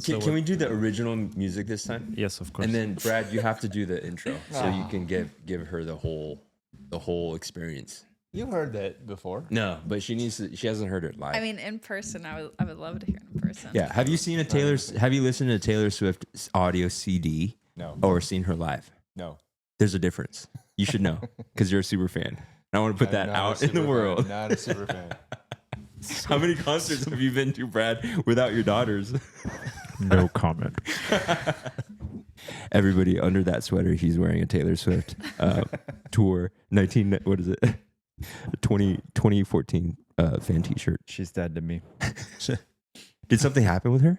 Can we do the original music this time? Yes, of course. And then Brad, you have to do the intro so you can give her the whole experience. You've heard that before. No, but she hasn't heard it live. I mean, in person, I would love to hear it in person. Yeah. Have you listened to Taylor Swift's audio CD? No. Or seen her live? No. There's a difference. You should know because you're a super fan. And I want to put that out in the world. Not a super fan. How many concerts have you been to, Brad, without your daughters? No comment. Everybody under that sweater, he's wearing a Taylor Swift tour 2014 fan t-shirt. She's dead to me. Did something happen with her?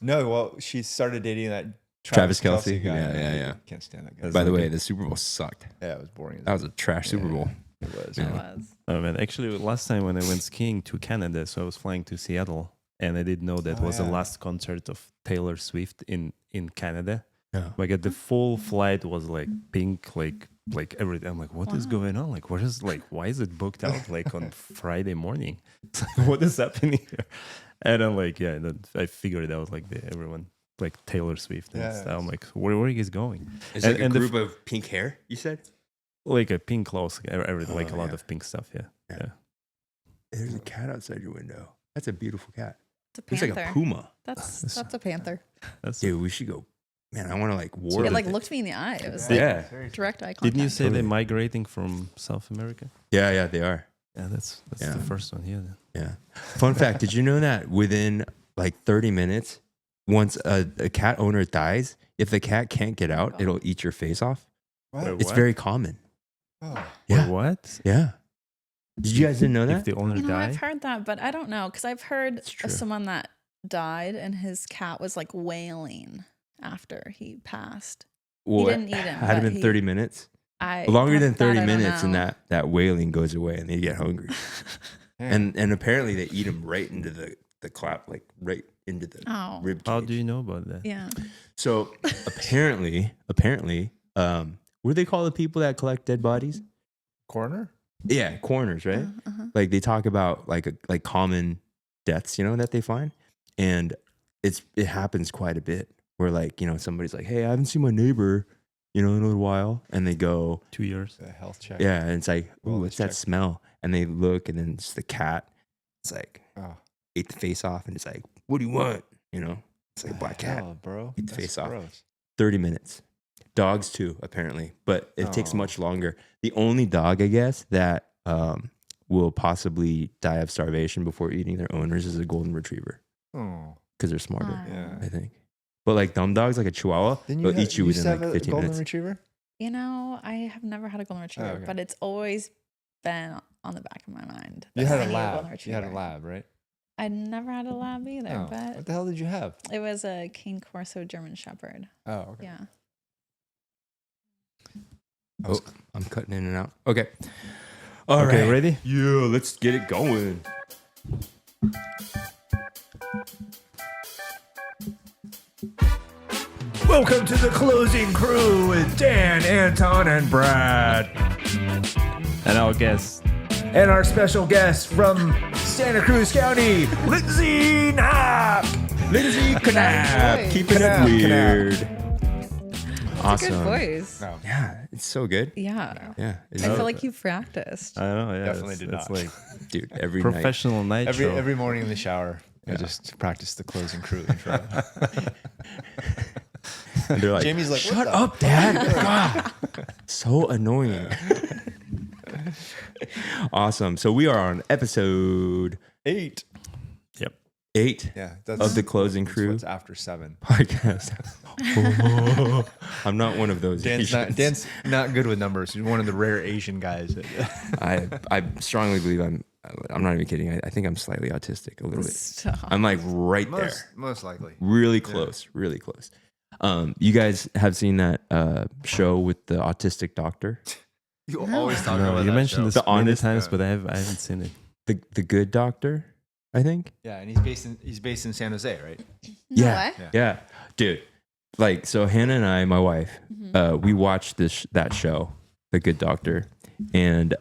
No, well, she started dating that Travis Kelce guy. Yeah. Can't stand that guy. By the way, the Super Bowl sucked. Yeah, it was boring. That was a trash Super Bowl. It was. It was. Oh man, actually, last time when I went skiing to Canada, so I was flying to Seattle, and I didn't know that was the last concert of Taylor Swift in Canada. Yeah. Like the full flight was like pink, like everything. I'm like, what is going on? Like, why is it booked out like on Friday morning? It's like, what is happening here? And I'm like, yeah, and then I figured out like everyone like Taylor Swift and stuff. I'm like, where are you guys going? Is it a group of pink hair? You said like a pink clothes, everything, like a lot of pink stuff. Yeah. There's a cat outside your window. That's a beautiful cat. It's a It's panther. like a puma. That's a panther. Dude, we should go. Man, I want to like war. It with looked me in the eye. It was Yeah. direct eye contact. Didn't you say they're migrating from South America? Yeah, they are. Yeah, that's the first one here. Yeah. Fun fact: did you know that within like 30 minutes, once a cat owner dies, if the cat can't get out, it'll eat your face off. What? It's very common. Oh. Yeah. Wait, what? Yeah. Did you guys didn't know If that? the owner I've died? heard that, but I don't know because I've heard true. of someone that died and his cat was like wailing after he passed. Well, didn't eat him, Had it but been 30 minutes? I Longer than that 30 I don't minutes, and know. that wailing goes away, and they get hungry. and apparently they eat them right into the clap, like right into the Oh. rib cage. How do you know about that? Yeah. So apparently, what do they call the people that collect dead bodies? Coroner? Yeah, coroners, right? Uh-huh. Like they talk about like common deaths, that they find, and it happens quite a bit. Where like somebody's like, hey, I haven't seen my neighbor, in a little while, and they go 2 years. A health check. yeah, and it's like, ooh, Wellness what's that check. smell? And they look, and then it's the cat. It's like Oh. ate the face off, and it's like, what do you want? It's like black cat. Hell, bro. Eat the That's face off. gross. 30 minutes. Dogs too, apparently, but it takes Oh. much longer. The only dog, I guess, that will possibly die of starvation before eating their owners is a golden retriever Oh. because they're smarter, Yeah. I think. But like dumb dogs, like a Chihuahua, they'll eat you within like 15 golden minutes. retriever? I have never had a golden retriever, okay. but it's always been on the back of my mind. You that had I a need golden lab. You had a retriever. lab, right? I never had a lab either, Oh. but What the hell did you have? it was a Cane Corso German Shepherd. Oh, okay. Yeah. Oh, I'm cutting in and out. Okay. All right. Okay, ready? Yeah, let's get it going. Welcome to the closing crew with Dan, Anton, and Brad. And our guest. And our special guest from Santa Cruz County, Lindsy Knapp. Lindsay Knapp, voice. keeping Knapp, it weird. Awesome. Good voice. No, Yeah, it's so good. Yeah. Yeah. I feel like you practiced. I don't know. Yeah, Definitely it's, did it's not. like Dude, every night. professional night show. every morning in the shower, I just practice the closing crew intro. And they're like, Jamie's like, shut "What the up, Dad. God. So annoying. Awesome. So we are on episode 8. 8 Yeah, that's of the closing that's crew what's after 7. podcast. Oh, I'm not one of those. Asians. Dan's not good with numbers. He's one of the rare Asian guys. I strongly believe I'm not even kidding. I think I'm slightly autistic a little bit. Stop. I'm like right there. Most likely. Really close. Really close. You guys have seen that show with the autistic doctor? You always talk No, about you that mentioned show. this The many honest- times, but I haven't seen it. The good doctor, I think. Yeah, and he's based in San Jose, right? No Yeah. way. Yeah, dude. Like, so Hannah and I, my wife, we watched that show, The Good Doctor, and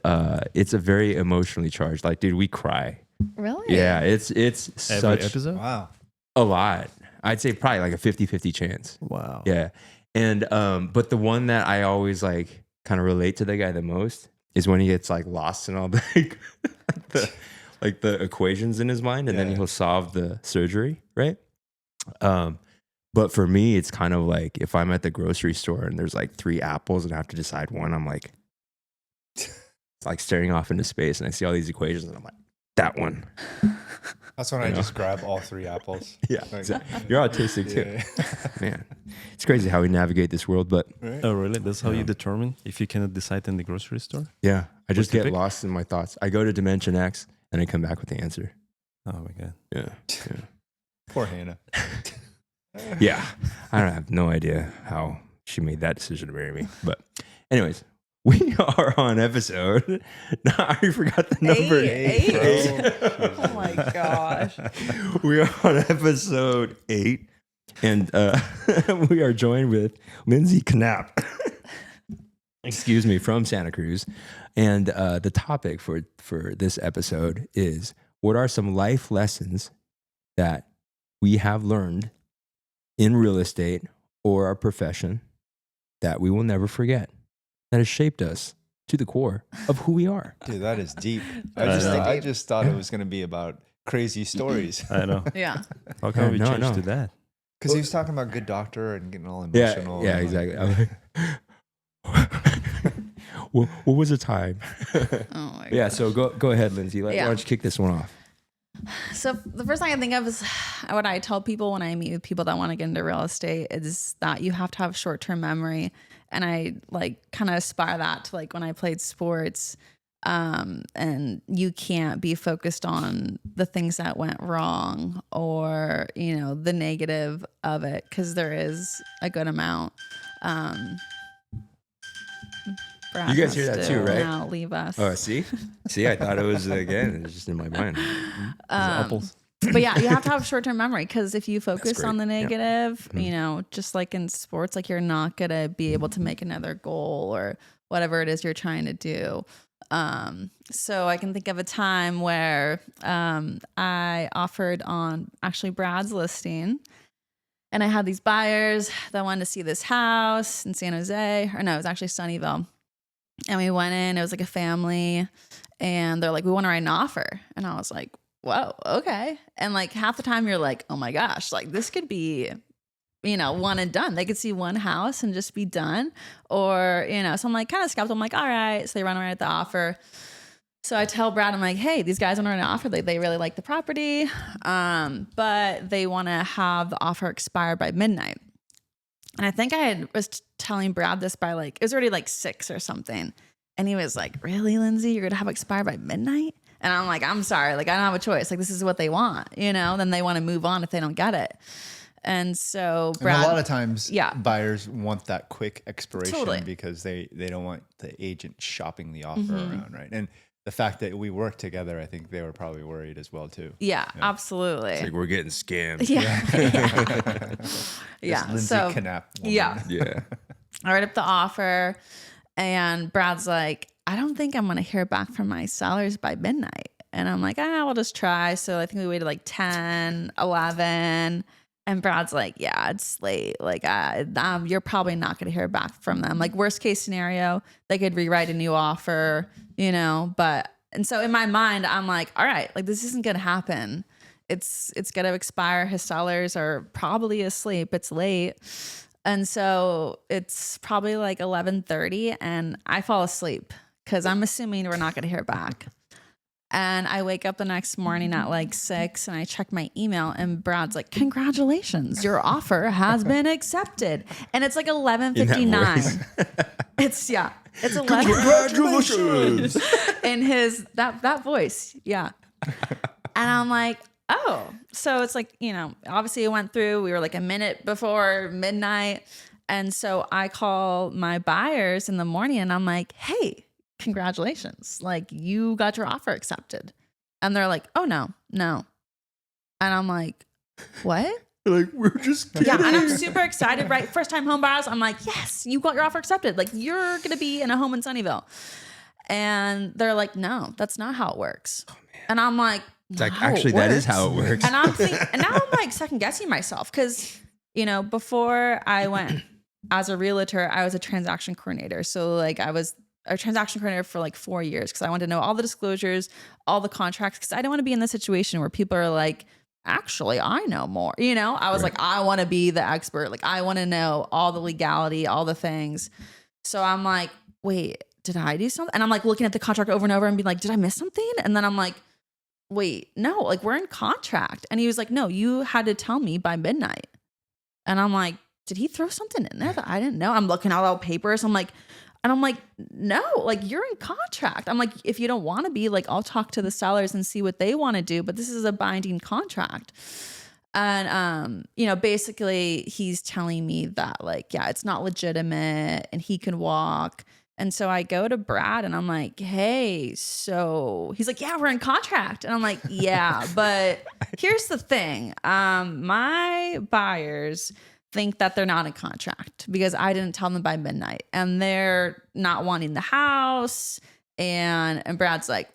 it's a very emotionally charged. Like, dude, we cry. Really? Yeah, it's Every such episode? Wow. a lot. I'd say probably like a 50-50 chance. Wow. Yeah. And but the one that I always like kind of relate to the guy the most is when he gets like lost in all the like the equations in his mind, and then he'll solve the surgery, right? But for me, it's kind of like if I'm at the grocery store and there's like 3 apples and I have to decide one, I'm like staring off into space, and I see all these equations, and I'm like, that one. That's when I just grab all 3 apples. Yeah, Like, exactly. You're autistic too, yeah. man. It's crazy how we navigate this world, but Right? Oh, really? That's how you determine if you cannot decide in the grocery store? yeah, I just you get pick? lost in my thoughts. I go to Dimension X and I come back with the answer. Oh my god. Yeah, Poor Hannah. yeah. I don't have no idea how she made that decision to marry me, but anyways. We are on episode. No, I already forgot the number. 8. Oh my gosh. We are on episode 8, and we are joined with Lindsay Knapp. Excuse me, from Santa Cruz. And the topic for this episode is, what are some life lessons that we have learned in real estate or our profession that we will never forget, that has shaped us to the core of who we are? Dude, that is deep. That's I just thought it was going to be about crazy stories. I know. Yeah. How can we No, change no. to that? Because he was talking about good doctor and getting all Yeah, emotional. yeah, and exactly. like, I'm like, what was the time? Oh my Yeah, gosh. so go ahead, Lindsay. Why Yeah. don't you kick this one off? So the first thing I think of is what I tell people when I meet with people that want to get into real estate is that you have to have short-term memory. And I like kind of aspire that to like when I played sports, and you can't be focused on the things that went wrong or, you know, the negative of it, because there is a good amount. Brad You guys has hear that to too, right? Now leave us. Oh, see, I thought it was again. It's just in my mind. Apples. But yeah, you have to have short-term memory, because if you focus great. on the Yeah. negative, you know, just like in sports, like you're not going to be able to make another goal or whatever it is you're trying to do. So I can think of a time where I offered on actually Brad's listing, and I had these buyers that wanted to see this house in San Jose, or no, it was actually Sunnyvale. And we went in, it was like a family, and they're like, we want to write an offer. And I was like, whoa, okay. And like half the time you're like, oh my gosh, like this could be, you know, one and done. They could see one house and just be done. Or, you know, so I'm like kind of skeptical. I'm like, all right. So they run around at the offer. So I tell Brad, I'm like, hey, these guys want to run an offer. They really like the property, but they want to have the offer expire by midnight. And I think was telling Brad this by like, it was already like 6 or something. And he was like, really, Lindsay, you're going to have it expire by midnight? And I'm like, I'm sorry. Like, I don't have a choice. Like, this is what they want, you know? Then they want to move on if they don't get it. And so Brad, and a lot of times, Yeah. buyers want that quick expiration Totally. because they don't want the agent shopping the offer Mm-hmm. around, right? And the fact that we work together, I think they were probably worried as well too. yeah, absolutely. It's like we're getting scammed. Yeah. Yeah. Yeah. This Lindsay So, Knapp woman. yeah. Yeah. I write up the offer, and Brad's like, I don't think I'm going to hear back from my sellers by midnight. And I'm like, we'll just try. So I think we waited like 10, 11. And Brad's like, yeah, it's late. Like, you're probably not going to hear back from them. Like, worst case scenario, they could rewrite a new offer, you know. And so in my mind, I'm like, all right, like this isn't going to happen. It's going to expire. His sellers are probably asleep. It's late. And so it's probably like 11:30, and I fall asleep because I'm assuming we're not going to hear back. And I wake up the next morning at like 6, and I check my email, and Brad's like, congratulations, your offer has been accepted. And it's like 11:59. It's 11. Congratulations. In his, that voice. Yeah. And I'm like, oh, so it's like, you know, obviously it went through. We were like a minute before midnight. And so I call my buyers in the morning, and I'm like, hey, congratulations. Like, you got your offer accepted. And they're like, oh, no. And I'm like, what? Like, we're just kidding. Yeah. And I'm super excited, right? First time home buyers. I'm like, yes, you got your offer accepted. Like, you're going to be in a home in Sunnyvale. And they're like, no, that's not how it works. And I'm like, It's like, No, actually, it that is works. how it works. And I'm thinking, and now I'm like second guessing myself because, before I went as a realtor, I was a transaction coordinator. So like I was a transaction coordinator for like 4 years because I wanted to know all the disclosures, all the contracts, because I didn't want to be in this situation where people are like, actually, I know more. I was like, I want to be the expert. Like I want to know all the legality, all the things. So I'm like, wait, did I do something? And I'm like looking at the contract over and over and being like, did I miss something? And then I'm like, wait, no, like we're in contract. And he was like, no, you had to tell me by midnight. And I'm like, did he throw something in there that I didn't know? I'm looking at all the papers. I'm like, no, like you're in contract. I'm like, if you don't want to be, like, I'll talk to the sellers and see what they want to do, but this is a binding contract. And, basically he's telling me that like, yeah, it's not legitimate and he can walk. And so I go to Brad and I'm like, hey, so he's like, yeah, we're in contract. And I'm like, yeah, but here's the thing. My buyers think that they're not in contract because I didn't tell them by midnight and they're not wanting the house. And Brad's like,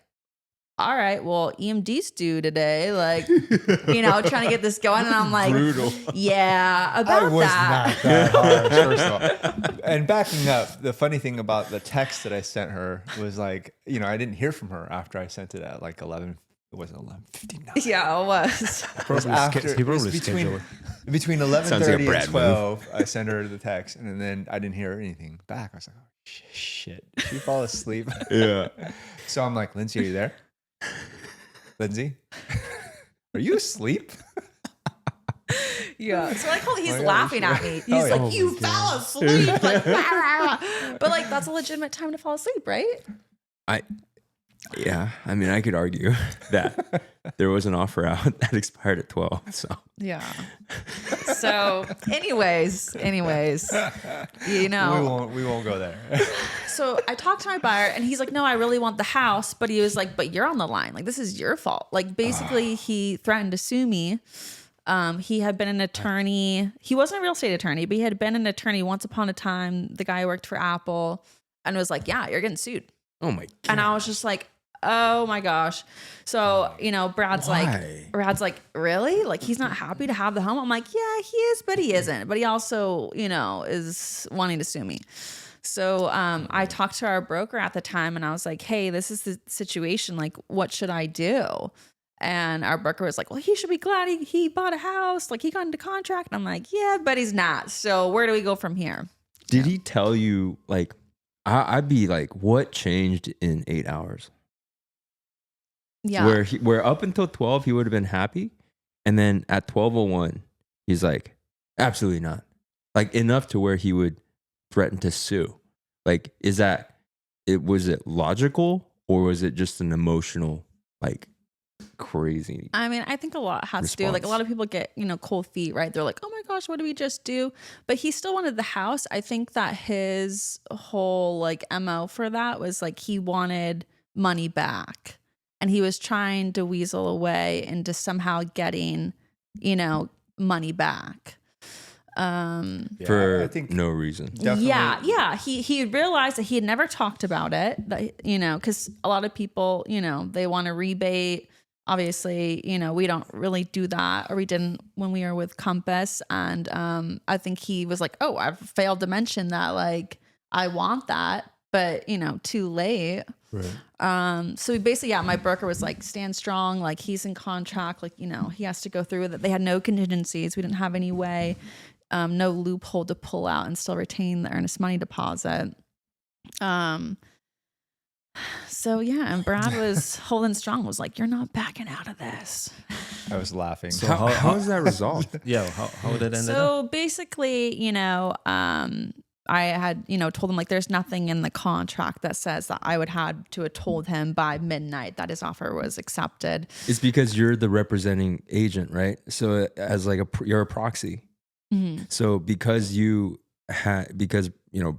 all right, well, EMD's due today. Like, trying to get this going. And I'm like, Brutal. yeah, about I was that. not that harsh, first of all. And backing up, the funny thing about the text that I sent her was like, I didn't hear from her after I sent it at like 11. It wasn't 11:59. Yeah, it was. It was after. He It was probably scheduled between Sounds like a 11:30 Brad and 12. I sent her the text, and then I didn't hear anything back. I was like, oh, shit. Did she fall asleep? Yeah. So I'm like, Lindsay, are you there? Lindsay, are you asleep? Yeah. So like he's Oh, yeah, laughing sure. at me. He's Oh, yeah. like, Oh, you fell asleep. Like, rah, rah. But like that's a legitimate time to fall asleep, right? Yeah. I mean, I could argue that there was an offer out that expired at 12. So Yeah. So anyways, We won't go there. so I talked to my buyer and he's like, no, I really want the house. But he was like, but you're on the line. Like, this is your fault. Like, basically, he threatened to sue me. He had been an attorney. He wasn't a real estate attorney, but he had been an attorney once upon a time. The guy worked for Apple and was like, yeah, you're getting sued. oh my God. And I was just like, oh my gosh. So, Brad's Why? like, really? Like, he's not happy to have the home. I'm like, yeah, he is, but he isn't. But he also, is wanting to sue me. So I talked to our broker at the time and I was like, hey, this is the situation. Like, what should I do? And our broker was like, well, he should be glad he bought a house. Like, he got into contract. And I'm like, yeah, but he's not. So where do we go from here? Did he tell you, like, I'd be like, what changed in 8 hours? Yeah. Where up until 12, he would have been happy. And then at 12:01, he's like, absolutely not. Like, enough to where he would threaten to sue. Like, was it logical or was it just an emotional, like, crazy? I mean, I think a lot has to do. Like, a lot of people get, cold feet, right? They're like, oh my gosh, what did we just do? But he still wanted the house. I think that his whole like MO for that was like he wanted money back. And he was trying to weasel away into somehow getting, money back. For I think no reason. definitely. Yeah. He realized that he had never talked about it, that, because a lot of people, they want to rebate. Obviously, we don't really do that, or we didn't when we were with Compass. And I think he was like, oh, I've failed to mention that, like, I want that, but, too late. Right. So basically, my broker was like, stand strong. Like, he's in contract. Like, he has to go through with it. They had no contingencies. We didn't have any way, no loophole to pull out and still retain the earnest money deposit. So yeah, and Brad was holding strong, was like, you're not backing out of this. I was laughing. So How is that resolved? Yeah, how did it end up? So basically, I had, told him like there's nothing in the contract that says that I would have to have told him by midnight that his offer was accepted. It's because you're the representing agent, right? So as like you're a proxy. Mm-hmm. So because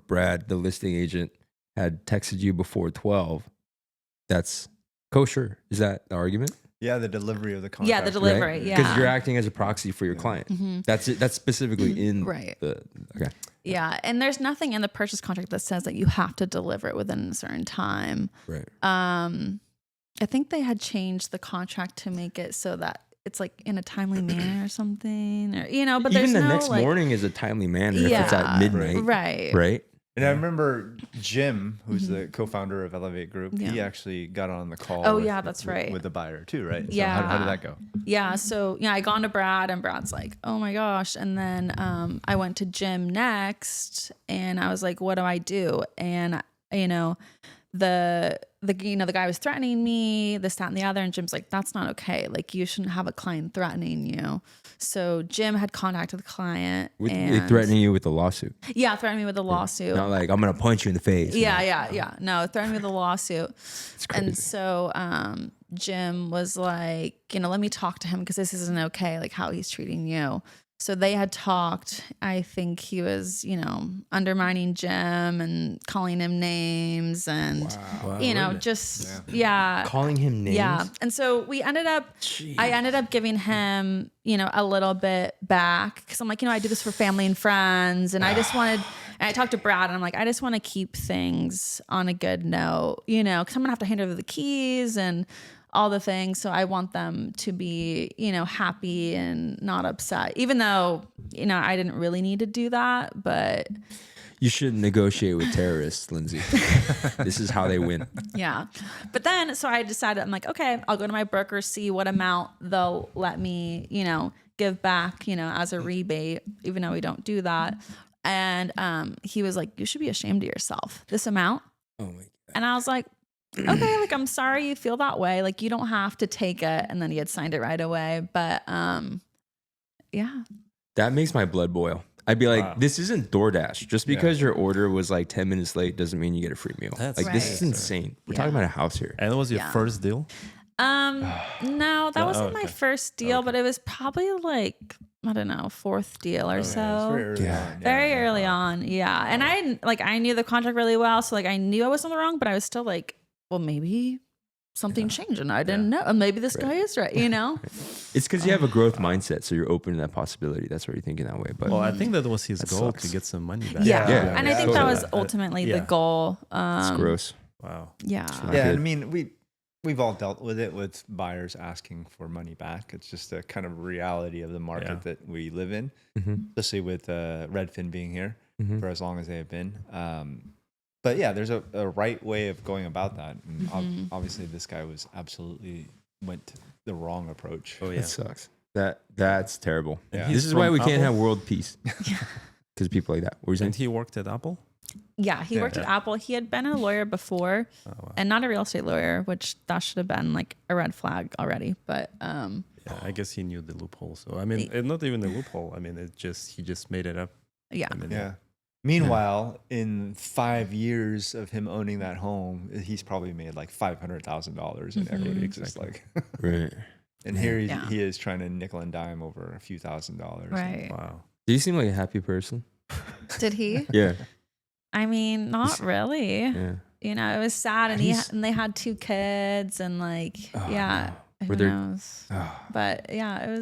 Brad, the listing agent, had texted you before 12, that's kosher. Is that the argument? Yeah, the delivery of the contract. Yeah, the delivery. Yeah. Because you're acting as a proxy for your client. Mm-hmm. That's it. That's specifically in Right. okay. Yeah. And there's nothing in the purchase contract that says that you have to deliver it within a certain time. Right. I think they had changed the contract to make it so that it's like in a timely manner or something, or but Even there's the no, next like, morning is a timely manner if it's at midnight. right? Right. And I remember Jim, who's the co-founder of Elevate Group, he Yeah. actually got on the call. Oh, yeah, that's right. With the buyer too, right? So Yeah. how did that go? Yeah. So I got to Brad, and Brad's like, "Oh my gosh!" And then I went to Jim next, and I was like, "What do I do?" And the guy was threatening me, this, that, and the other, and Jim's like, "That's not okay. Like, you shouldn't have a client threatening you." So Jim had contacted the client, and Threatening you with a lawsuit. yeah, threatened me with a lawsuit. Not like I'm gonna punch you in the face. Yeah. No, threatened me with a lawsuit. It's crazy. And so Jim was like, let me talk to him because this isn't okay, like how he's treating you. So they had talked. I think he was, undermining Jim and calling him names and, really? just, Calling him names. Yeah. And so I ended up giving him, a little bit back because I'm like, I do this for family and friends. And I just wanted, and I talked to Brad and I'm like, I just want to keep things on a good note, because I'm going to have to hand over the keys and all the things. So I want them to be, happy and not upset, even though, I didn't really need to do that, but You shouldn't negotiate with terrorists, Lindsay. This is how they win. yeah. But then, so I decided, I'm like, okay, I'll go to my broker, see what amount they'll let me, give back, as a rebate, even though we don't do that. And he was like, you should be ashamed of yourself. This amount. Oh my God. And I was like, okay, like, I'm sorry you feel that way. Like, you don't have to take it. And then he had signed it right away. But yeah. That makes my blood boil. I'd be like, Wow. this isn't DoorDash. Just because your order was like 10 minutes late doesn't mean you get a free meal. That's Like, this is right. insane. We're talking about a house here. And it was your Yeah. first deal? No, that wasn't my okay. first deal, but it was probably like, I don't know, fourth deal or so. Very early Yeah. on. Very early on. Yeah. And I knew the contract really well. So like, I knew I was on the wrong, but I was still like, well, maybe something changed and I didn't know. And maybe this guy is right, It's because you have a growth mindset, so you're open to that possibility. That's why you're thinking that way. But Well, I think that was his That goal sucks. to get some money back. Yeah. Yeah, And I think that was ultimately the goal. it's gross. Wow. Yeah. Yeah, I Good. mean, we've all dealt with it with buyers asking for money back. It's just a kind of reality of the market that we live in, especially with Redfin being here for as long as they have been. But yeah, there's a right way of going about that. And obviously, this guy went the wrong approach. Oh, yeah. It sucks. That's terrible. Yeah. This He's is why from we can't Apple? have world peace. Because people like that. What were you saying? And he worked at Apple? Yeah. He worked at Apple. He had been a lawyer before and not a real estate lawyer, which that should have been like a red flag already. But Yeah, I guess he knew the loophole. So, I mean, not even the loophole. I mean, he just made it up. yeah. I mean, Yeah. Meanwhile, in 5 years of him owning that home, he's probably made like $500,000 in equity. It's just like, Right. and here Yeah. he is trying to nickel and dime over a few $1,000s. Right. Wow. Do you seem like a happy person? Did he? Yeah. I mean, not really. Yeah. It was sad, and and they had 2 kids, and like, yeah, no. who Were there- knows? But yeah,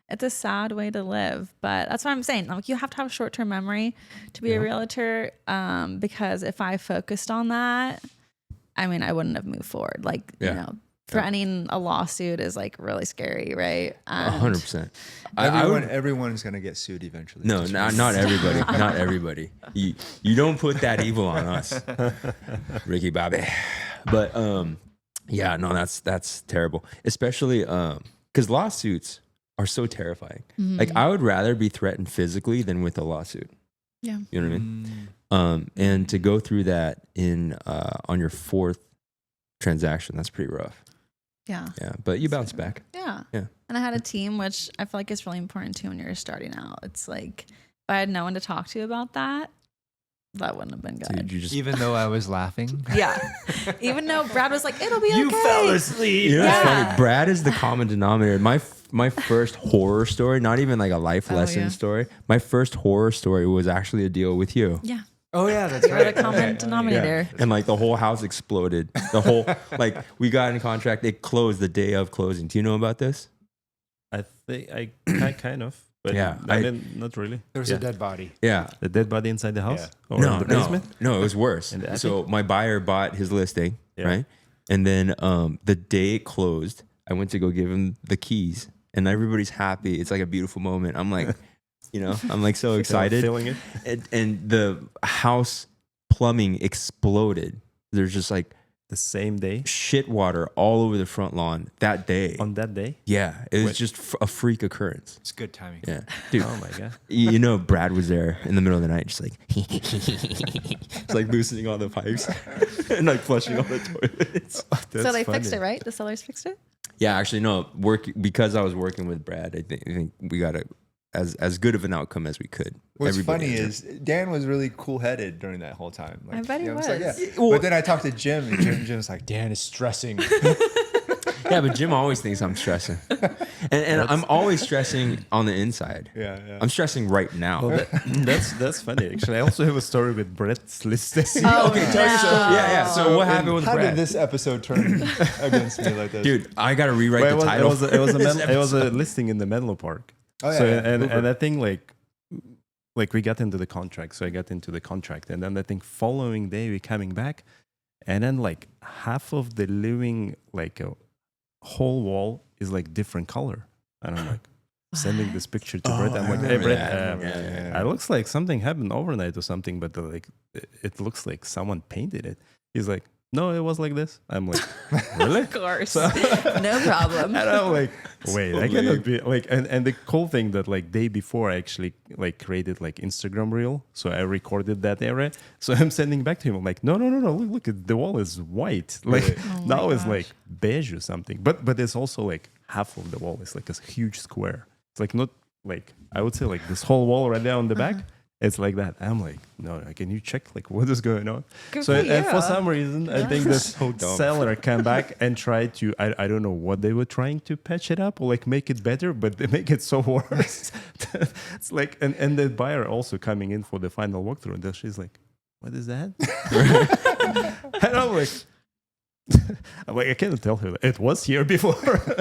it's a sad way to live. But that's what I'm saying. Like, you have to have short-term memory to be a realtor, because if I focused on that, I mean, I wouldn't have moved forward. Like, threatening a lawsuit is like really scary, right? And 100%. I would, Everyone's going to get sued eventually. no, not everybody. Not everybody. You don't put that evil on us, Ricky Bobby. But yeah, no, that's terrible. Especially because lawsuits are so terrifying. Like, I would rather be threatened physically than with a lawsuit. Yeah. You know what I mean? And to go through that on your 4th transaction, that's pretty rough. Yeah. Yeah, but you bounce back. Yeah. Yeah. And I had a team, which I feel like is really important too when you're starting out. It's like, if I had no one to talk to about that, that wouldn't have been good. Dude, you just Even though I was laughing. Yeah. Even though Brad was like, it'll be okay. You fell asleep. You know what's Yeah. funny? Brad is the common denominator. My first horror story, not even like a life lesson yeah. story. My first horror story was actually a deal with you. Yeah. Oh, yeah, that's You're the common denominator. And like the whole house exploded. The whole like we got in contract. It closed the day of closing. Do you know about this? I think I kind of. But Yeah, I mean, not really. There was a dead body. Yeah. The dead body inside the house? Yeah. Or in the basement? No, it was worse. In the attic? So my buyer bought his listing, Yeah. right? And then the day it closed, I went to go give him the keys, and everybody's happy. It's like a beautiful moment. I'm like, I'm like so excited. Feeling it. And the house plumbing exploded. There's just like The same day? shit water all over the front lawn that day. On that day? Yeah, it was Wait. just a freak occurrence. It's good timing. Yeah, dude. Oh my God. Brad was there in the middle of the night, just like, it's like loosening all the pipes and like flushing all the toilets. So they fixed it, right? The sellers fixed it? Yeah, actually, no. Because I was working with Brad, I think we got as good of an outcome as we could. What's Everybody funny has is Dan was really cool-headed during that whole time. Like, I bet he it's like, was. yeah. Well- But then I talked to Jim, and Jim's like, Dan is stressing. Yeah, but Jim always thinks I'm stressing, and I'm always stressing on the inside. Yeah. I'm stressing right now. Well, that's funny. Actually, I also have a story with Brett's listing. Oh, Okay, tell your story. Yeah. So what happened with How Brad? did this episode turn against me like this? Dude, I gotta rewrite Well, the it was, title. it was a listing in the Menlo Park. Oh, yeah, So yeah. and I think like we got into the contract. So I got into the contract, and then I think following day we coming back, and then like half of the living like a whole wall is like different color, and I'm like sending this picture to Brett. I'm like, hey Brett, it looks like something happened overnight or something, but it looks like someone painted it. He's like, no, it was like this. I'm like, really? Of course. No problem. And I'm like, wait, I cannot be like, and the cool thing that like day before I actually like created like Instagram reel. So I recorded that area. So I'm sending back to him. I'm like, no, look, the wall is white. Like Oh now my it's gosh. like beige or something. But it's also like half of the wall is like a huge square. It's like not like, I would say like this whole wall right there on the back. It's like that. I'm like, no, can you check like what is going on? Good So for and for you. some reason, I think this So dumb. seller came back and tried to, I don't know what they were trying to patch it up or like make it better, but they make it so worse. It's like, and the buyer also coming in for the final walkthrough, and then she's like, what is that? And I'm like, I cannot tell her that it was here before.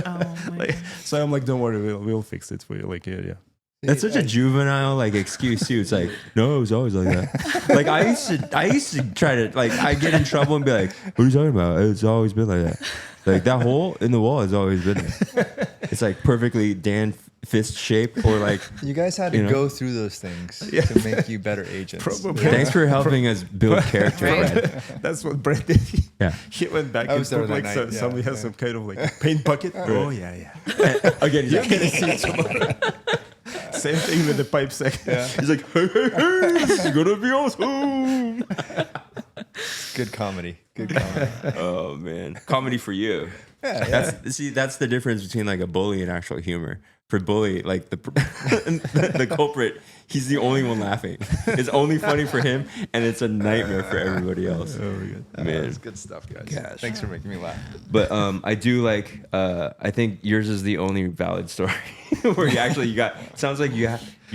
Oh my Like, so I'm like, don't worry, we'll fix it for you. Like, yeah. That's such a juvenile like excuse too. It's like, no, it was always like that. Like I used to try to like I get in trouble and be like, what are you talking about? It's always been like that. Like that hole in the wall has always been there. It's like perfectly Dan fist shape or like. You guys had to go through those things to make you better agents. Probably. Thanks for helping us build character. Right. Brad. That's what Brett did. Yeah. He went back I and was there put that like night, yeah, somebody has yeah. some kind of like paint bucket. Oh yeah. Again, he's You're like, gonna see it tomorrow. Same thing with the pipe second. he's like, hey, this is gonna be awesome. Good comedy. Good comedy. Oh man, comedy for you. Yeah, That's the difference between like a bully and actual humor. For bully, like the culprit, he's the only one laughing. It's only funny for him, and it's a nightmare for everybody else. Oh my god. Man. That's good stuff, guys. Gosh. Thanks for making me laugh. But I do like. I think yours is the only valid story where you got. Sounds like you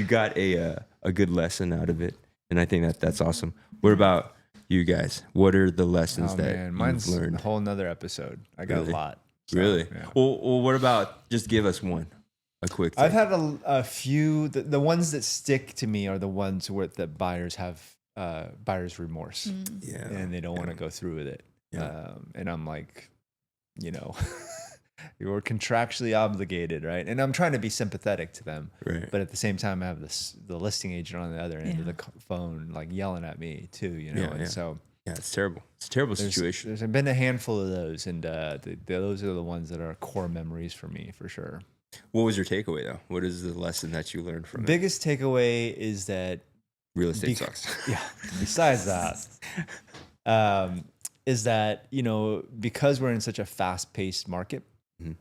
got a good lesson out of it, and I think that's awesome. What about you guys? What are the lessons that you've mine's learned? a whole nother episode. I got Really? a lot. So, Really? yeah. Well, what about just give us one, a quick. I've thing. had a few. The ones that stick to me are the ones where the buyers have buyer's remorse Yeah. and they don't want to go through with it. Yeah. And I'm like, you're contractually obligated, right? And I'm trying to be sympathetic to them, Right. but at the same time, I have the listing agent on the other end of Yeah. the phone, like yelling at me too, Yeah, and yeah. so. Yeah, it's terrible. It's a terrible situation. There's been a handful of those, and those are the ones that are core memories for me, for sure. What was your takeaway though? What is the lesson that you learned from it? Biggest takeaway is that, Real estate bec- sucks. yeah, besides that, is that, because we're in such a fast-paced market,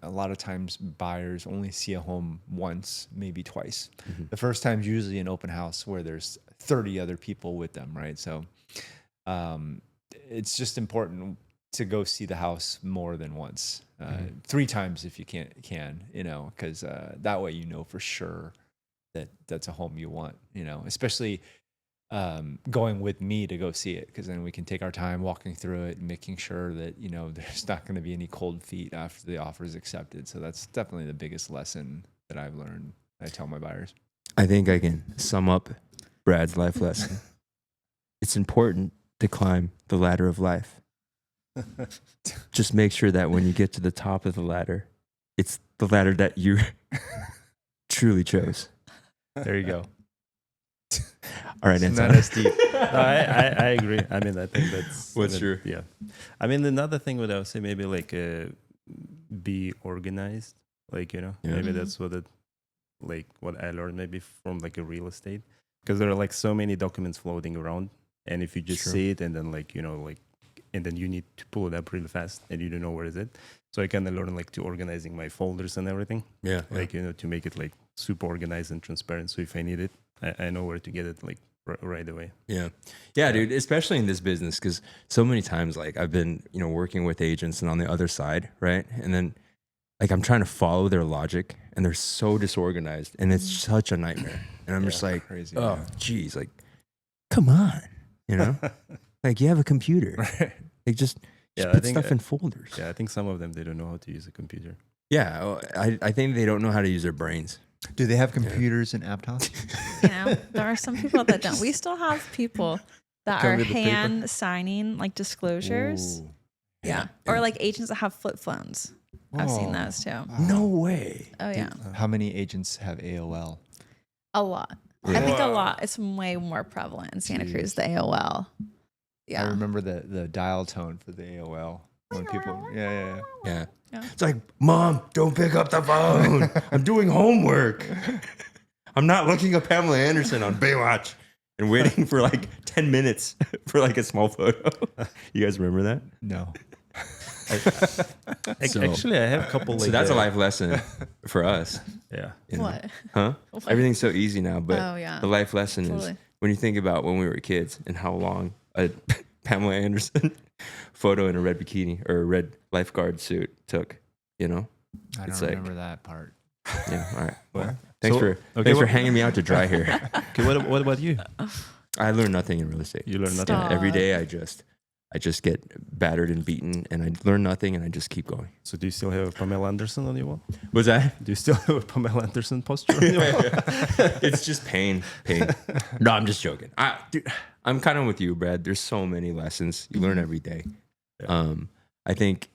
a lot of times buyers only see a home once, maybe twice. The first time is usually an open house where there's 30 other people with them, right? So it's just important to go see the house more than once, 3 times if you can, because that way for sure that that's a home you want, especially going with me to go see it, because then we can take our time walking through it and making sure that there's not going to be any cold feet after the offer is accepted. So that's definitely the biggest lesson that I've learned. I tell my buyers. I think I can sum up Brad's life lesson. It's important to climb the ladder of life, just make sure that when you get to the top of the ladder, it's the ladder that you truly chose. There you go. All right, It's not Anton. as deep. No, I agree. I mean, I think that's What's your- yeah. I mean, another thing would I would say maybe like be organized. Like Yeah. maybe that's what what I learned maybe from like a real estate, because there are like so many documents floating around, and if you just True. see it and then and then you need to pull it up really fast and you don't know where is it. So I kind of learned like to organizing my folders and everything, Yeah. like to make it like super organized and transparent. So if I need it, I know where to get it like right away. Yeah, dude, especially in this business, because so many times, like, I've been, working with agents and on the other side, right? And then, like, I'm trying to follow their logic and they're so disorganized and it's such a nightmare. And I'm just like, Crazy. oh, geez, like, come on, like, you have a computer. Like, just I put think, stuff in folders. I think some of them, they don't know how to use a computer. Yeah, I think they don't know how to use their brains. Do they have computers and laptops? There are some people that don't. We still have people that Come are with the paper. hand signing like disclosures. Ooh. Yeah. Or like agents that have flip phones. I've seen those too. No way. Oh yeah. How many agents have AOL? A lot. I think a lot. It's way more prevalent in Santa Cruz, the AOL. I Yeah. remember the dial tone for the AOL when people. Yeah. Yeah. Yeah. It's like, Mom, don't pick up the phone. I'm doing homework. I'm not looking up Pamela Anderson on Baywatch and waiting for like 10 minutes for like a small photo. You guys remember that? No. So- Actually, I have a couple. So that's a life lesson for us. Yeah. you know? What? Huh? What? Everything's so easy now, but Oh, yeah. the life lesson is Totally. when you think about when we were kids and how long a Pamela Anderson photo in a red bikini or a red lifeguard suit took, I It's don't like- remember that part. Yeah. All right. Well, Thanks so- for okay, thanks for what- hanging me out to dry here. Okay, what about you? I learned nothing in real estate. You learn nothing. Stop. Every day I just get battered and beaten and I learn nothing and I just keep going. So do you still have Pamela Anderson on your wall? Was that? Do you still have a Pamela Anderson poster on your wall? It's just pain. No, I'm just joking. Dude, I'm kind of with you, Brad. There's so many lessons you learn every day. Yeah. I think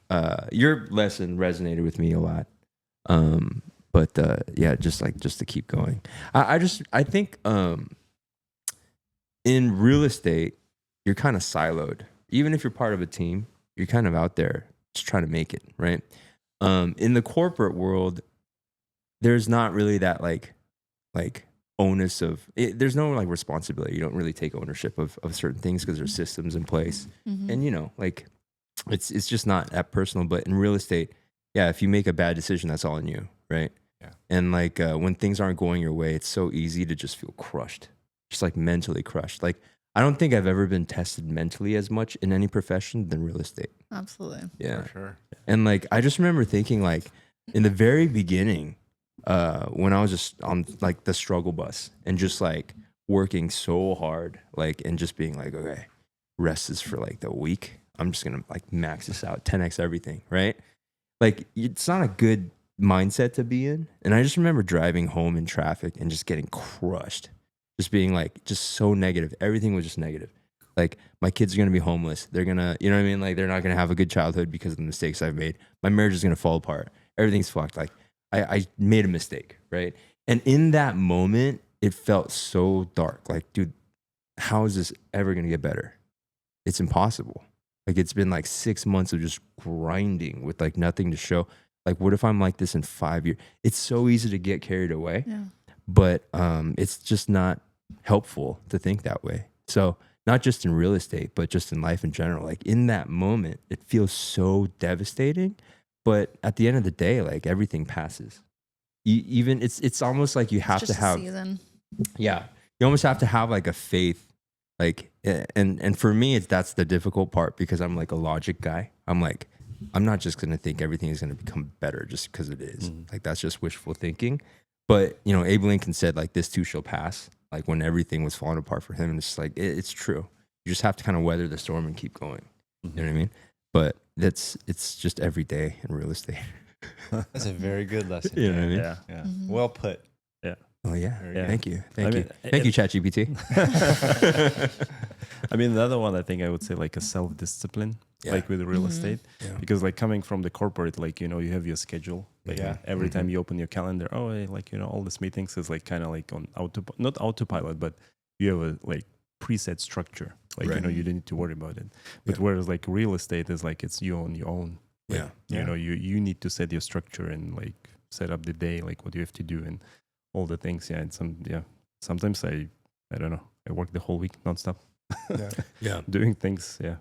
your lesson resonated with me a lot. But just to keep going. I think in real estate, you're kind of siloed. Even if you're part of a team, you're kind of out there just trying to make it, right? In the corporate world, there's not really that like onus of it, there's no like responsibility. You don't really take ownership of certain things because there's systems in place. Mhm. And like it's just not that personal. But in real estate, yeah, if you make a bad decision, that's all on you, right? Yeah. And like when things aren't going your way, it's so easy to just feel crushed, just like mentally crushed. Like I don't think I've ever been tested mentally as much in any profession than real estate. Absolutely. Yeah. For sure. And like I just remember thinking like in the very beginning, when I was just on like the struggle bus and just like working so hard, like and just being like, okay, rest is for like the week. I'm just gonna like max this out, 10x everything, right? Like it's not a good mindset to be in. And I just remember driving home in traffic and just getting crushed, just being like just so negative. Everything was just negative. Like my kids are gonna be homeless. They're gonna, you know what I mean? Like they're not gonna have a good childhood because of the mistakes I've made. My marriage is gonna fall apart. Everything's fucked. Like I made a mistake, right? And in that moment, it felt so dark. Like, dude, how is this ever gonna get better? It's impossible. Like it's been like 6 months of just grinding with like nothing to show. Like, what if I'm like this in 5 years? It's so easy to get carried away, Yeah. but it's just not helpful to think that way. So not just in real estate, but just in life in general. Like in that moment, it feels so devastating. But at the end of the day, like everything passes. Even it's almost like you have Just to a have, season. yeah, you almost have to have like a faith. Like, and for me, that's the difficult part because I'm like a logic guy. I'm like, I'm not just going to think everything is going to become better just because it is. Like, that's just wishful thinking. But, Abe Lincoln said, like, this too shall pass. Like, when everything was falling apart for him. And it's just like, it's true. You just have to kind of weather the storm and keep going. You know what I mean? But it's just every day in real estate. That's a very good lesson. You know what I mean? Yeah. Yeah. Mhm. Well put. Oh, yeah. Very good. Thank you. I Thank you. mean, Thank you, ChatGPT. I mean, another one, I think I would say like a self-discipline. like with real estate, Yeah. because like coming from the corporate, like, you know, you have your schedule. Like every time you open your calendar, like, you know, all these meetings is like kind of like on not autopilot, but you have a like preset structure. Like, you know, you don't need to worry about it. But whereas like real estate is like, it's you on your own. Like, you know, you need to set your structure and like set up the day, like what you have to do and all the things. Yeah. And sometimes I don't know, I work the whole week nonstop. Doing things. Yeah.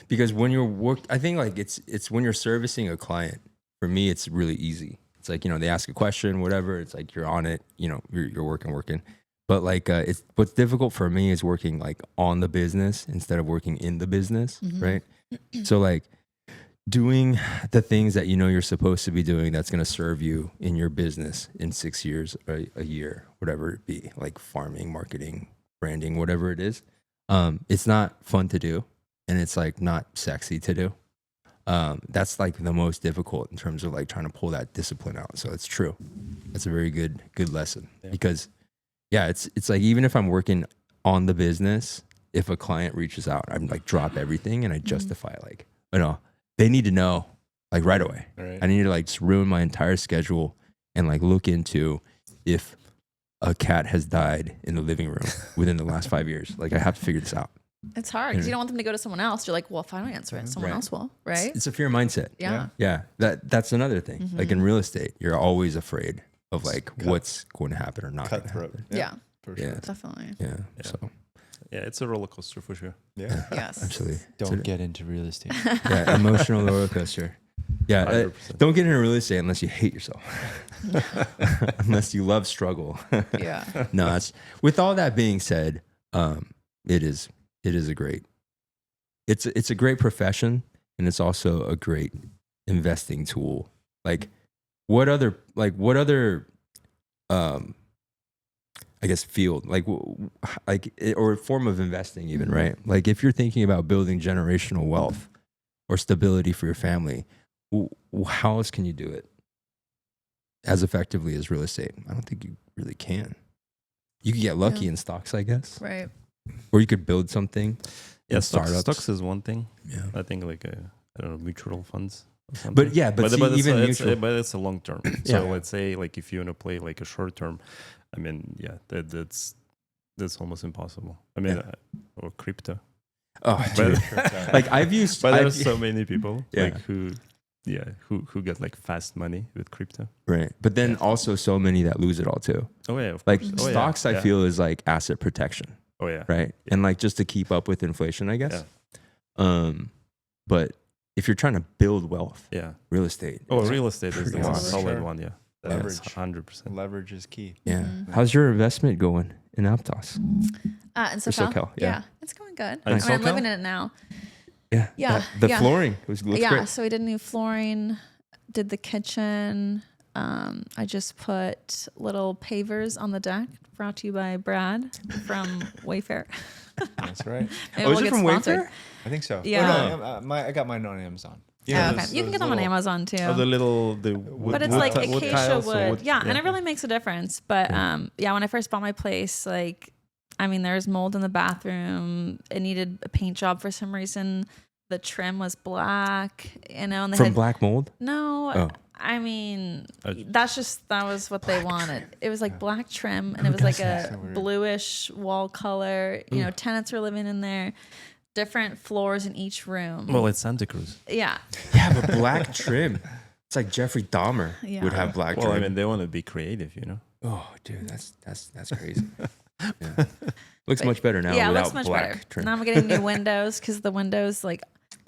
Because when you're I think like it's when you're servicing a client, for me, it's really easy. It's like, you know, they ask a question, whatever. It's like, you're on it, you know, you're working. But like, it's what's difficult for me is working like on the business instead of working in the business. Right. So like doing the things that, you know, you're supposed to be doing, that's going to serve you in your business in 6 years or a year, whatever it be, like farming, marketing, branding, whatever it is. It's not fun to do. And it's like not sexy to do. That's like the most difficult in terms of like trying to pull that discipline out. So it's true. That's a very good lesson because it's like, even if I'm working on the business, if a client reaches out, I'm like drop everything and I justify like, you know, they need to know like right away. Right. I need to like just ruin my entire schedule and like look into if a cat has died in the living room within the last 5 years. Like I have to figure this out. It's hard because you don't want them to go to someone else. You're like, well, if I don't answer it, someone else will, right? It's a fear mindset. Yeah. Yeah. That's another thing. Like in real estate, you're always afraid of like what's going to happen or not going to Cutthroat. happen. Yeah. For sure. Yeah. Definitely. Yeah. So Yeah. It's a roller coaster for sure. Yeah. Yes. absolutely. Don't get into real estate. Yeah. Emotional roller coaster. Yeah. 100%. Don't get into real estate unless you hate yourself. Unless you love struggle. Yeah. No, that's, with all that being said, it is a great, it's a great profession, and it's also a great investing tool. Like what other I guess field, or form of investing even, right? Like if you're thinking about building generational wealth or stability for your family, how else can you do it as effectively as real estate? I don't think you really can. You could get lucky in stocks, I guess. Right. Or you could build something. Yeah, in stocks is one thing. Yeah. I think like I don't know, mutual funds. Or something. But yeah, but see, even mutual. but it's a long term. Yeah. So let's say like if you want to play like a short term, I mean, yeah, that's almost impossible. I mean, or crypto. Oh, dude. Like I've used, But there's so many people Yeah. like who get like fast money with crypto. right. But then also so many that lose it all too. Oh yeah, of Like course. Oh, yeah. stocks, I Yeah. feel is like asset protection, Oh yeah. right? And like just to keep up with inflation, I guess. But if you're trying to build wealth, Yeah. real estate. Oh, is- real estate is the pretty one wild. solid Sure. one. Yeah. Leverage. That's 100%. Leverage is key. Yeah. How's your investment going in Aptos? In For SoCal? SoCal, yeah. It's going good. In I'm SoCal? living in it now. Yeah. Yeah, The yeah. flooring looks Yeah, great. so we did new flooring, did the kitchen. I just put little pavers on the deck, brought to you by Brad from Wayfair. That's right. Maybe Oh, is we'll it get from sponsored. Wayfair? I think so. Yeah. Oh, no, I got mine on Amazon. Oh, okay. You can get them on Amazon too. Oh, the wood, But it's wood like ti- wood acacia tiles or wood. Yeah, and it really makes a difference. But yeah, when I first bought my place, like, I mean, there was mold in the bathroom. It needed a paint job for some reason. The trim was black, you know, and they From had black mold? no. Oh. I mean, Uh, that was what they wanted. It was like black trim, and it was like a bluish wall color. You know, tenants were living in there. Different floors in each room. Well, it's Santa Cruz. Yeah. Yeah, but black trim. It's like Jeffrey Dahmer Yeah. would have black Well, trim. I mean, they want to be creative, you know. Oh, dude, that's crazy. Yeah. Looks much better now Yeah, it without looks much black better. trim. Now I'm getting new windows because the windows like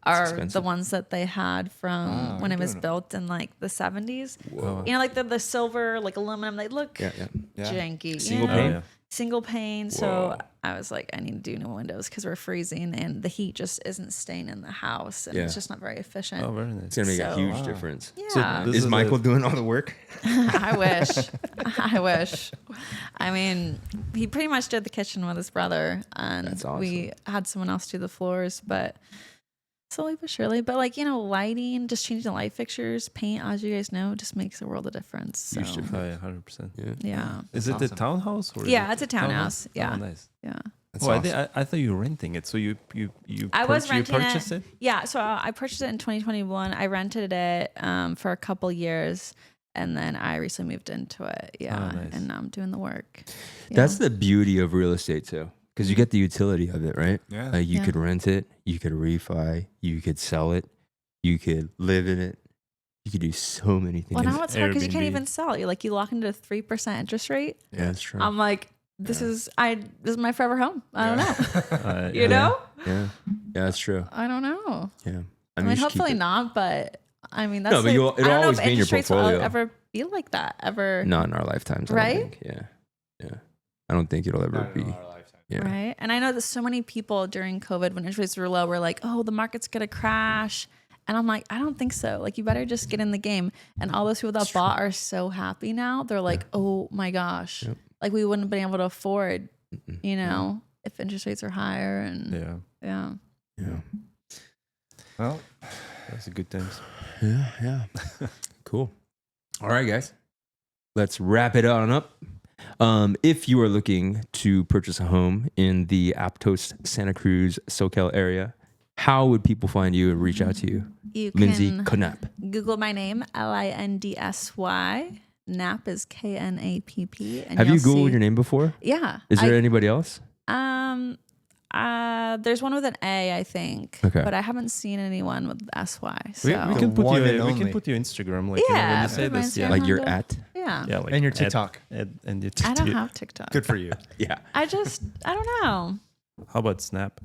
are expensive. the ones that they had from when it was doing it. built in like the 70s. Whoa. You know, like the silver, like aluminum. They look Yeah, yeah. janky. Single you know? pane? yeah. Single pane. So Whoa. I was like, I need to do new windows because we're freezing and the heat just isn't staying in the house and it's Yeah. just not very efficient. Oh, very nice. It's gonna make a So- huge difference. Yeah. this Is is Michael doing all the work? I wish. I wish. I mean, he pretty much did the kitchen with his brother, and That's awesome. we had someone else do the floors, but slowly but surely. But like, you know, lighting, just changing the light fixtures, paint, as you guys know, just makes a world of difference. So, Huge difference. Oh, yeah, 100%. Yeah. yeah. Is it a townhouse? Or is Yeah, it it's a townhouse. Yeah. Oh, nice. Yeah. That's Oh, awesome. I thought you were renting it. So you I was renting purchased it? Yeah, so I purchased it in 2021. I rented it for a couple years, and then I recently moved into it. Yeah, Oh, nice. and now I'm doing the work. That's Yeah. the beauty of real estate too, because you get the utility of it, right? Yeah. Like you Yeah. could rent it, you could refi, you could sell it, you could live in it, you could do so many things. Well, now it's hard because you can't Airbnb. even sell. You lock into a 3% interest rate. Yeah, that's true. I'm like, this is my forever home. I don't know. You Yeah. know? yeah, that's true. I don't know. Yeah, I mean, you should keep hopefully it. not, but I mean, that's No, but like, it'll I don't know always if be in your interest rates will portfolio. ever be like that ever. Not in our lifetimes, I Right? don't think. Yeah. I don't think it'll ever be. Yeah, Right. And I know that so many people during COVID, when interest rates were low, were like, oh, the market's going to crash. And I'm like, I don't think so. Like, you better just get in the game. And all those people that bought are so happy now. They're like, oh my gosh. Yep. Like, we wouldn't have been able to afford, if interest rates are higher. And Yeah. yeah. Well, That's a good times. Yeah. Cool. All right, guys. Let's wrap it on up. If you are looking to purchase a home in the Aptos, Santa Cruz, SoCal area, how would people find you and reach out to you? You Lindsay can Knapp. Google my name, Lindsy. Knapp is Knapp. And Have you you'll Googled see- your name before? Yeah. Is there anybody else? There's one with an A, I think. Okay. But I haven't seen anyone with SY. So We The can put one and we can only. put your Instagram when Yeah, you say put my this. Yeah. Instagram. Like you're handle. at? yeah. Yeah, like and your at- TikTok. and your I don't TikTok. have TikTok. Good for you. Yeah. I don't know. How about Snap?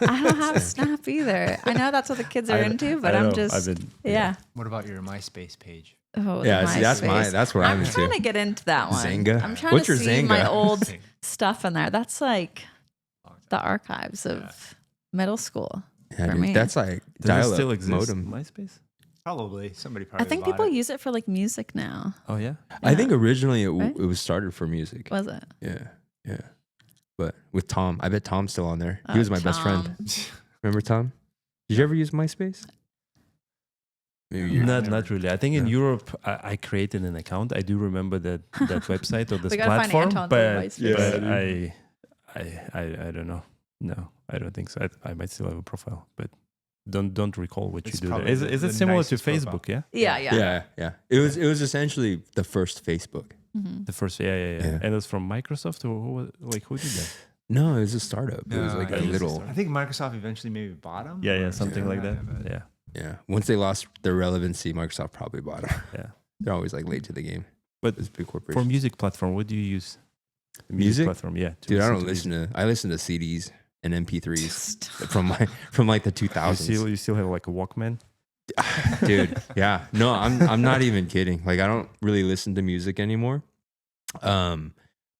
I don't have Snap either. I know that's what the kids are into, but I I'm know. just I've been, yeah. What about your MySpace page? Oh, Yeah, the see, that's MySpace. that's what I'm I'm trying into. to get into that one. Zanga? I'm trying What's to your see Zanga? my old stuff in there. That's like the archives of middle school. Yeah, for dude, me. that's like does it dial-up still exist? modem. MySpace? Probably somebody. I Probably think bought people it. use it for like music now. Oh yeah. I think Yeah. originally it Right? was started for music. Was it? Yeah. But with Tom, I bet Tom's still on there. He Oh, was my best friend. Tom. Remember Tom? Did you ever use MySpace? Maybe you. Not really. I think in Europe, I created an account. I do remember that website or this We gotta find platform, Anton's but, advice. but Yeah, I don't know. No, I don't think so. I might still have a profile, but don't recall what It's you do there. probably Is the it similar to nicest profile. Facebook? Yeah, Yeah. It was essentially the first Facebook. Mhm. the first. Yeah. Yeah. And it was from Microsoft or who did that? No, it was a startup. It was like I a think little. I think Microsoft eventually maybe bought them. Yeah, something like that. but- Yeah. Yeah. Once they lost their relevancy, Microsoft probably bought them. Yeah. They're always like late to the game. But It's big for corporations. music platform, what do you use? The Music? platform, yeah. to Dude, I don't to listen music. to. I listen to CDs and MP3s from like the 2000s. You still have like a Walkman. Dude, yeah. No, I'm not even kidding. Like I don't really listen to music anymore.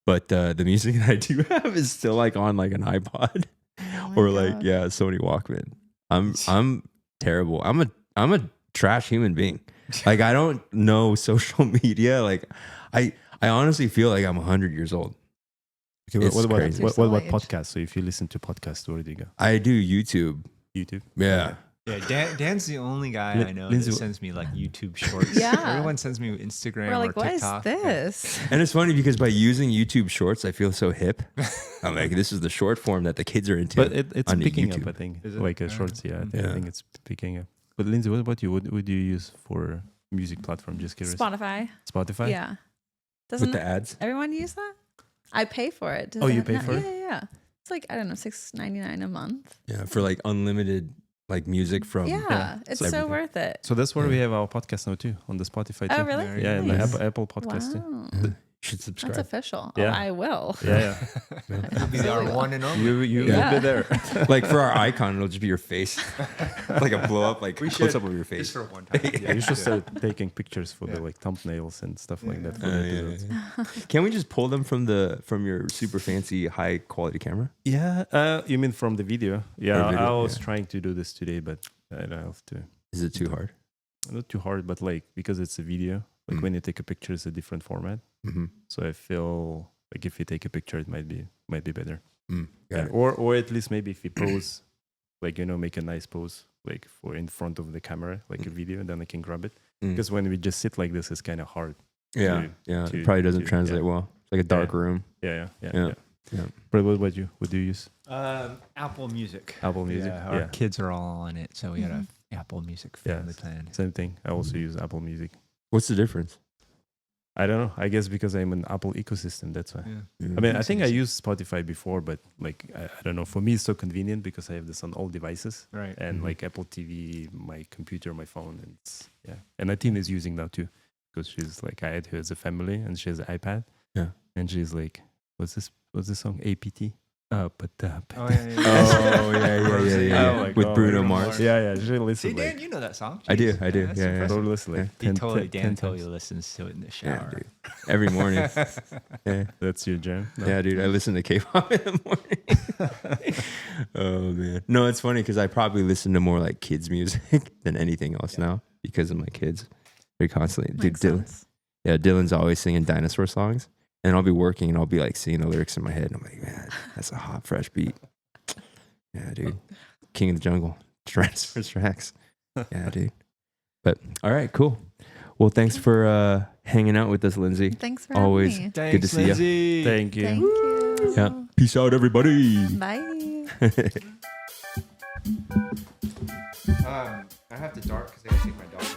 But the music that I do have is still like on like an iPod Oh my or like God. Sony Walkman. I'm terrible. I'm a trash human being. Like I don't know social media. Like I honestly feel like I'm 100 years old. Okay, It's what about crazy. what about Age. podcasts? So if you listen to podcasts, where do you go? I do YouTube. YouTube. Yeah. Yeah, Dan's the only guy I know Lindsay- that sends me like YouTube shorts. Yeah. Everyone sends me Instagram We're like, or what is TikTok. this? And it's funny because by using YouTube Shorts, I feel so hip. I'm like, this is the short form that the kids are into. But it's on picking YouTube. up, I think. Is it? Like a Yeah. shorts, yeah. I Yeah. think it's picking up. But Lindsay, what about you? What do you use for music platform? Just curious. Spotify. Spotify? Yeah. with Doesn't the ads. everyone use that? I pay for it. Does Oh, you that pay not- for it? Yeah. It's like, I don't know, $6.99 a month. Yeah, for like unlimited like music from. Yeah. It's so everything. worth it. So that's where Yeah. we have our podcast now too, on the Spotify too. Oh, really? Very Yeah, and the Nice. Apple podcast too. Wow. You should That's subscribe. official. Yeah. Oh, I will. Yeah, It'll be our one and only. You Yeah. will be there. Like for our icon, it'll just be your face, like a blow up, like close up of your face. Just for one time. Yeah, you should start taking pictures for the like thumbnails and stuff like that. For the episodes. Can we just pull them from your super fancy high quality camera? Yeah, you mean from the video? Yeah, video, I was yeah. trying to do this today, but I don't have to. Is it too hard? Not too hard, but like because it's a video, like Mm. when you take a picture, it's a different format. Mm-hmm. So I feel like if you take a picture, it might be better. Got Yeah, it. or at least maybe if you pose, like make a nice pose, like for in front of the camera, like a video, and then I can grab it. Mm. Because when we just sit like this, it's kind of hard. Yeah, to- yeah. to- It probably doesn't to- translate yeah. well. It's like a dark Yeah. room. Yeah. Yeah. Yeah. But what about you? What do you use? Apple Music. Apple Music. Yeah, our Yeah. kids are all on it, so we got a Apple Music Yeah. family plan. Same thing. I also use Apple Music. What's the difference? I don't know. I guess because I'm an Apple ecosystem. That's why. Yeah. I mean, I Makes think I sense. used Spotify before, but like I don't know. For me, it's so convenient because I have this on all devices, Right. and like Apple TV, my computer, my phone, and it's, yeah. And Athena is using now too, because she's like I had her as a family, and she has an iPad. Yeah. And she's like, what's this song? APT. But Oh, yeah, Oh yeah. Oh my With God. Bruno Bruno Mars. Mars. Yeah. She listens. See, Dan, like, you know that song. I do. Jeez. Yeah, that's yeah. impressive. totally listen. Like He 10, totally, 10 Dan totally times. listens to it in the Yeah, shower. dude. Every morning. Yeah. That's your jam. No? Yeah, dude. I listen to K-pop in the morning. Oh man. No, it's funny because I probably listen to more like kids music than anything else now because of my kids. They're constantly, dude. Makes Dylan. sense. Yeah, Dylan's always singing dinosaur songs, and I'll be working and I'll be like seeing the lyrics in my head, and I'm like, man, that's a hot, fresh beat. Yeah, dude. King of the Jungle, Tyrannosaurus Rex. Yeah, dude. But all right, cool. Well, thanks for hanging out with us, Lindsay. Thanks for Always having me. Thanks, good to see you. Lindsay. Thank you. Thank you. Yeah. Peace out, everybody. Bye. I have to dart because I gotta take my dog.